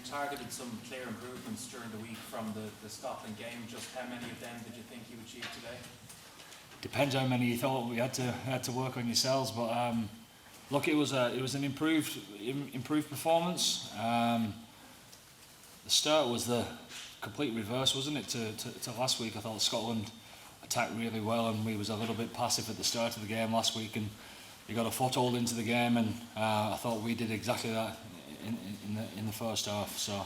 targeted some clear improvements during the week from the Scotland game. Just how many of them did you think you achieved today? Depends how many you thought we had to work on yourselves, but look, it was an improved performance. The start was the complete reverse, wasn't it, to last week. I thought Scotland attacked really well, and we was a little bit passive at the start of the game last week, and we got a foothold into the game, and I thought we did exactly that in the first half. So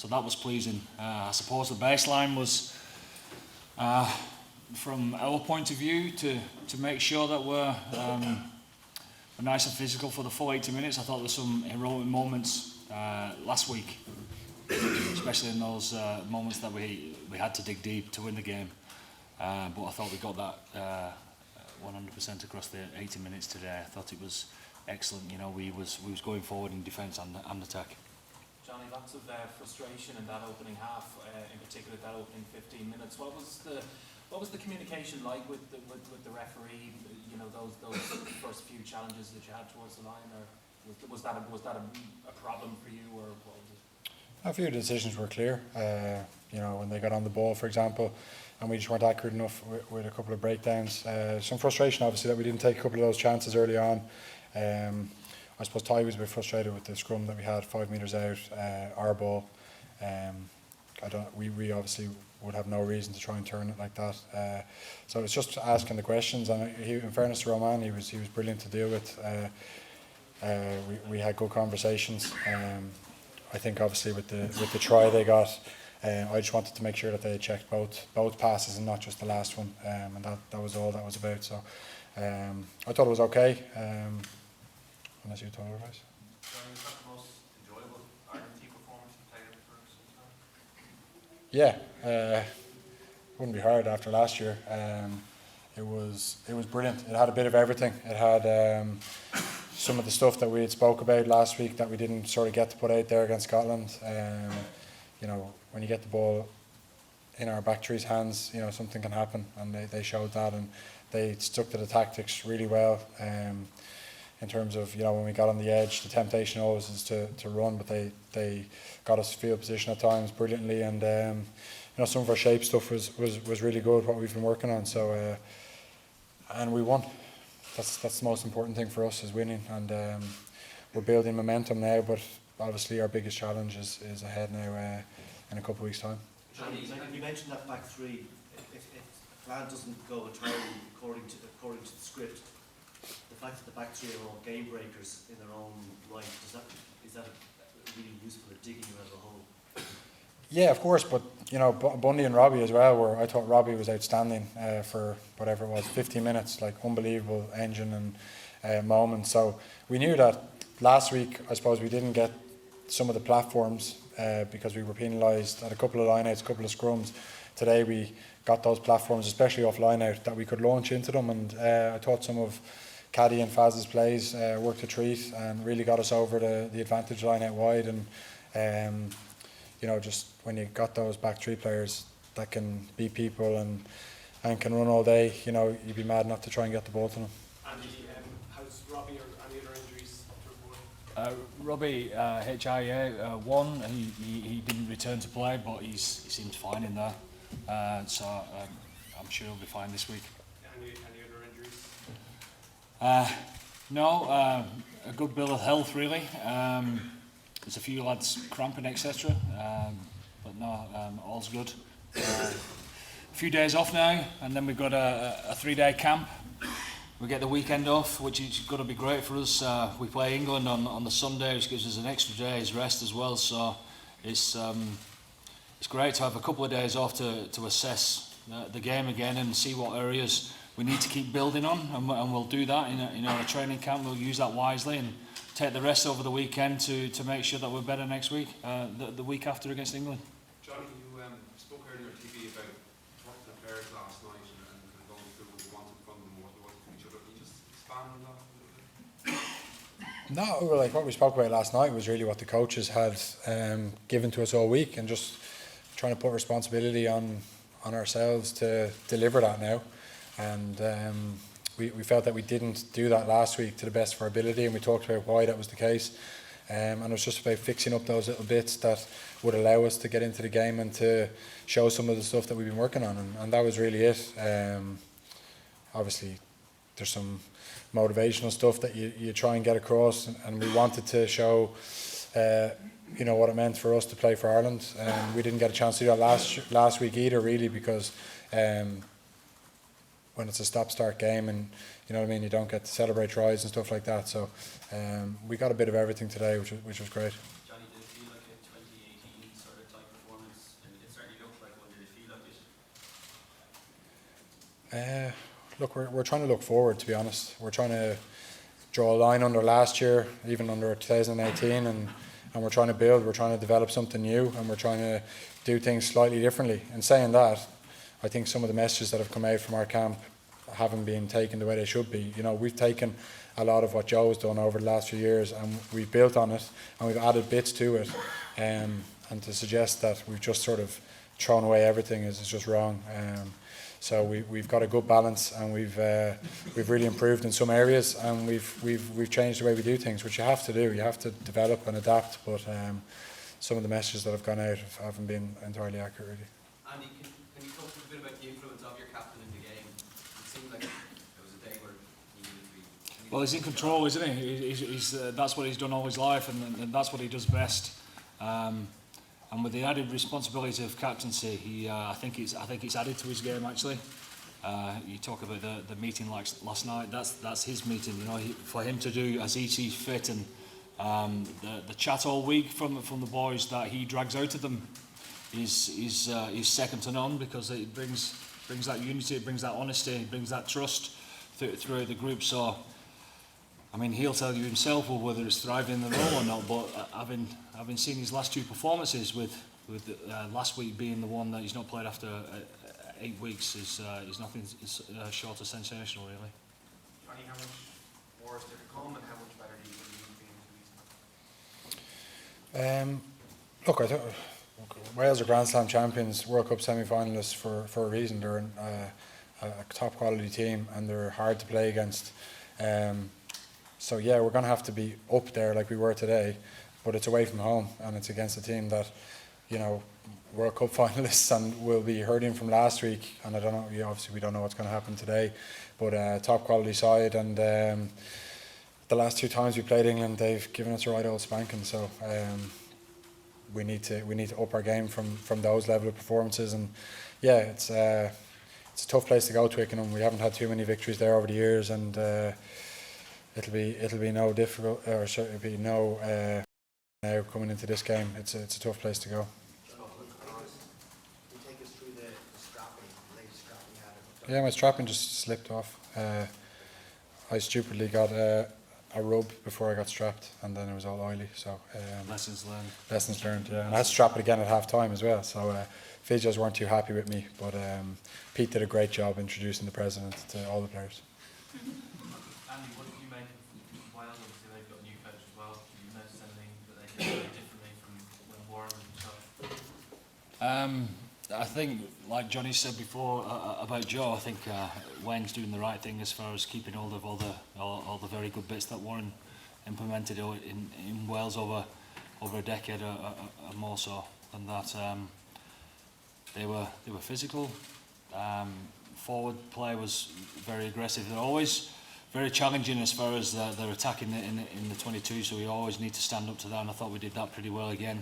that was pleasing. I suppose the baseline was, from our point of view, to make sure that we're nice and physical for the full 80 minutes. I thought there were some heroic moments last week, especially in those moments that we had to dig deep to win the game. But I thought we got that 100% across the 80 minutes today. I thought it was excellent. You know, we was going forward in defence and attack. Johnny, lots of frustration in that opening half, in particular that opening 15 minutes. What was the communication like with the referee? You know, those first few challenges that you had towards the line, or was that a problem for you, or what was it? A few decisions were clear. You know, when they got on the ball, for example, and we just weren't accurate enough with a couple of breakdowns. Some frustration, obviously, that we didn't take a couple of those chances early on. I suppose Ty was a bit frustrated with the scrum that we had 5 metres out, our ball. We obviously would have no reason to try and turn it like that. So it's just asking the questions, and in fairness to Roman, he was brilliant to deal with. We had good conversations. I think obviously with the try they got, I just wanted to make sure that they checked both passes and not just the last one, and that was all that was about. So I thought it was okay, unless you thought otherwise. Johnny, was that the most enjoyable Ireland team performance you've played for some time? Yeah, wouldn't be hard after last year. It was brilliant. It had a bit of everything. It had some of the stuff that we had spoke about last week that we didn't sort of get to put out there against Scotland. You know, when you get the ball in our back three's hands, you know, something can happen, and they showed that, and they stuck to the tactics really well. In terms of, you know, when we got on the edge, the temptation always is to run, but they got us field position at times brilliantly, and you know, some of our shape stuff was really good, what we've been working on. So and we won. That's the most important thing for us, is winning, and we're building momentum now, but obviously our biggest challenge is ahead now in a couple of weeks' time. Johnny, you mentioned that back three. If the plan doesn't go entirely according to the script, the fact that the back three are all game breakers in their own right, is that really useful at digging you out of a hole? Yeah, of course, but you know, Bundy and Robbie as well, where I thought Robbie was outstanding for whatever it was, 15 minutes, like unbelievable engine and moment. So we knew that last week, I suppose we didn't get some of the platforms because we were penalised at a couple of line-outs, a couple of scrums. Today we got those platforms, especially off line-out, that we could launch into them, and I thought some of Caddy and Faz's plays worked a treat and really got us over the advantage line out wide. And you know, just when you got those back three players that can beat people and can run all day, you know, you'd be mad not to try and get the ball to them. Andy, how's Robbie or any other injuries to report? Robbie, HIA won. He didn't return to play, but he seems fine in there. So I'm sure he'll be fine this week. Any other injuries? No, a good bill of health really. There's a few lads cramping, etc. But no, all's good. A few days off now, and then we've got a 3-day camp. We get the weekend off, which is going to be great for us. We play England on the Sunday, which gives us an extra day's rest as well. So it's great to have a couple of days off to assess the game again and see what areas we need to keep building on, and we'll do that in our training camp. We'll use that wisely and take the rest over the weekend to make sure that we're better next week, the week after against England. Johnny, you spoke earlier on TV about talking to the players last night and going through what they wanted from them, what they wanted from each other. Can you just expand on that a little bit? No, like what we spoke about last night was really what the coaches had given to us all week, and just trying to put responsibility on ourselves to deliver that now. And we felt that we didn't do that last week to the best of our ability, and we talked about why that was the case. And it was just about fixing up those little bits that would allow us to get into the game and to show some of the stuff that we've been working on, and that was really it. Obviously, there's some motivational stuff that you try and get across, and we wanted to show what it meant for us to play for Ireland. We didn't get a chance to do that last week either, really, because when it's a stop-start game and you don't get to celebrate tries and stuff like that. So we got a bit of everything today, which was great. Johnny, did it feel like a 2018 sort of type performance? And it certainly looked like one. Did it feel like it? Look, we're trying to look forward, to be honest. We're trying to draw a line under last year, even under 2018, and we're trying to build, we're trying to develop something new, and we're trying to do things slightly differently. In saying that, I think some of the messages that have come out from our camp haven't been taken the way they should be. We've taken a lot of what Joe has done over the last few years, and we've built on it, and we've added bits to it. And to suggest that we've just sort of thrown away everything is just wrong. So we've got a good balance, and we've really improved in some areas, and we've changed the way we do things, which you have to do. You have to develop and adapt. But some of the messages that have gone out haven't been entirely accurate, really. Andy, can you talk a bit about the influence of your captain in the game? It seemed like it was a day where he needed to be. Well, he's in control, isn't he? He's that's what he's done all his life, and that's what he does best. And with the added responsibility of captaincy, I think it's added to his game actually. You talk about the meeting like last night. That's his meeting. For him to do as he sees fit, and the chat all week from the boys that he drags out of them is second to none, because it brings that unity, it brings that honesty, it brings that trust throughout the group. So, I mean, he'll tell you himself whether it's thriving in the role or not. But having seen his last two performances, with last week being the one that he's not played after 8 weeks, is nothing short of sensational, really. Johnny, how much more is there to come, and how much better do you think in 2 weeks' time? Look, I thought Wales are Grand Slam champions, World Cup semi-finalists for a reason. They're a top quality team, and they're hard to play against. So yeah, we're going to have to be up there like we were today, but it's away from home, and it's against a team that, World Cup finalists, and will be hurting from last week. And I don't know, obviously we don't know what's going to happen today, but top quality side, and the last 2 times we played England, they've given us a right old spanking. So we need to up our game from those level of performances. And yeah, it's a tough place to go, Twickenham. We haven't had too many victories there over the years, and it'll be no difficult, or it'll be no now coming into this game. It's a tough place to go. Can you take us through the strapping, the latest strapping you had? Yeah, my strapping just slipped off. I stupidly got a rub before I got strapped, and then it was all oily. So Lessons learned. Lessons learned, yeah. And I had to strap it again at half time as well. So physios weren't too happy with me, but Pete did a great job introducing the president to all the players. Andy, what did you make of Wales? Obviously, they've got a new coach as well. Did you notice anything that they did very differently from when Warren was in charge? I think, like Johnny said before about Joe, I think Wayne's doing the right thing as far as keeping hold of all the very good bits that Warren implemented in Wales over a decade or more so than that. They were physical. Forward play was very aggressive. They're always very challenging as far as their attack in the 22. So we always need to stand up to that, and I thought we did that pretty well again.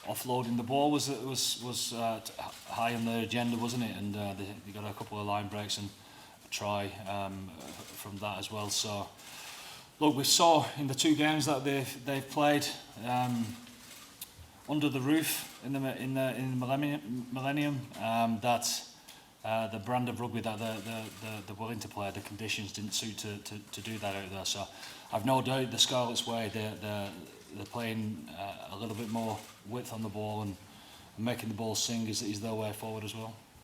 Offloading the ball was high on their agenda, wasn't it? And they got a couple of line breaks and a try from that as well. So look, we saw in the 2 games that they've played under the roof in the Millennium, that the brand of rugby that they're willing to play, the conditions didn't suit to do that out there. So I've no doubt the Scarlets' way, they're playing a little bit more width on the ball, and making the ball sing is their way forward as well.